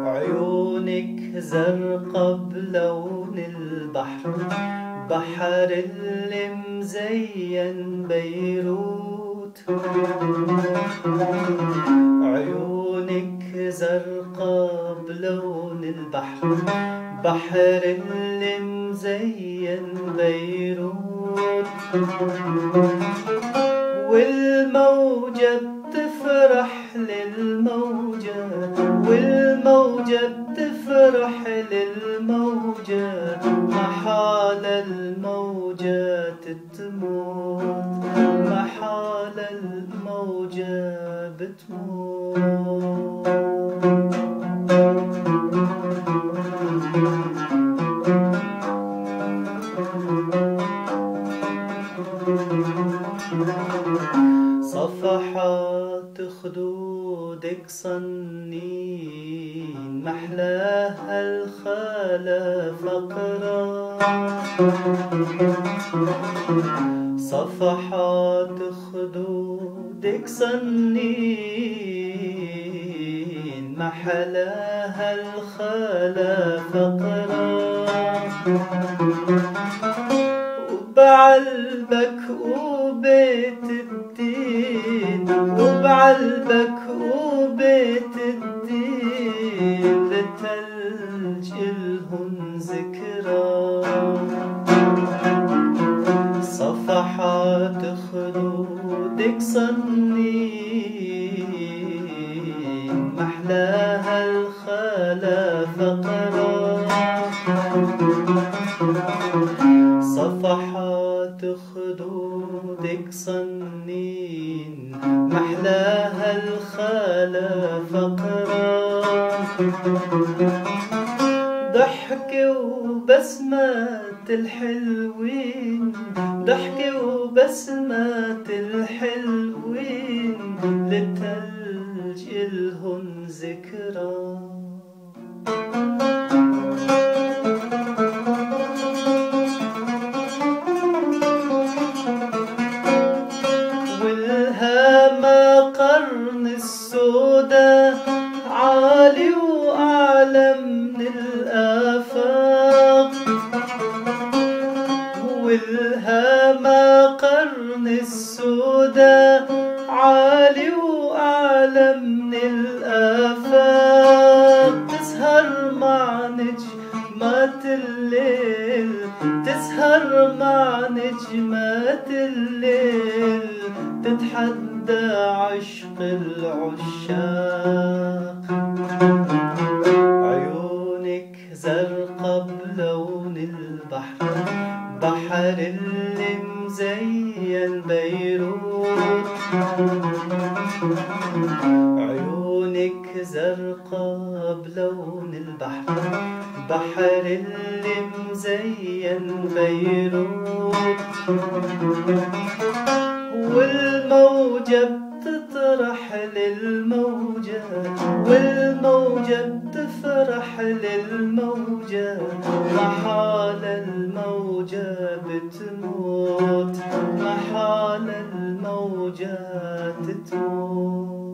عيونك زرقا بلون البحر، بحر اللي مزين بيروت. عيونك زرقا بلون البحر، بحر اللي مزين بيروت. والموجة بتفرح للموجة، والموجة بتفرح للموجة، محال الموجات تموت، محال الموجة بتموت. صفحات خدودك صنين، محلاها الخلا فقرا. صفحات خدودك صنين، محلاها الخلا فقرا. وبعلبك وبيت الدين، وبعلبك وبيت الدين، لتلج إلهن ذكرى. صفحات خدودك صنين، محلاها الخلا فقرا. صفحات خدودك صنين، محلاها الخلا فقرا. ضحكة وبسمات الحلوين، ضحكة وبسمات الحلوين، لتلج إلهن ذكرى. والهامة قرن السودا، عالي وأعلى من الآفاق. والهامة قرن السودا، عالي وأعلى من الآفاق. تسهر مع نجمات الليل، تسهر مع نجمات الليل، تتحدى عشق العشاق. عيونك زرقا بلون البحر، بحر اللي مزين بيروت. عيونك زرقا بلون البحر، بحر اللي مزين بيروت. والموجة بتطرح للموجة، والموجة بتفرح للموجة، محال الموجة بتموت، محال الموجة تموت.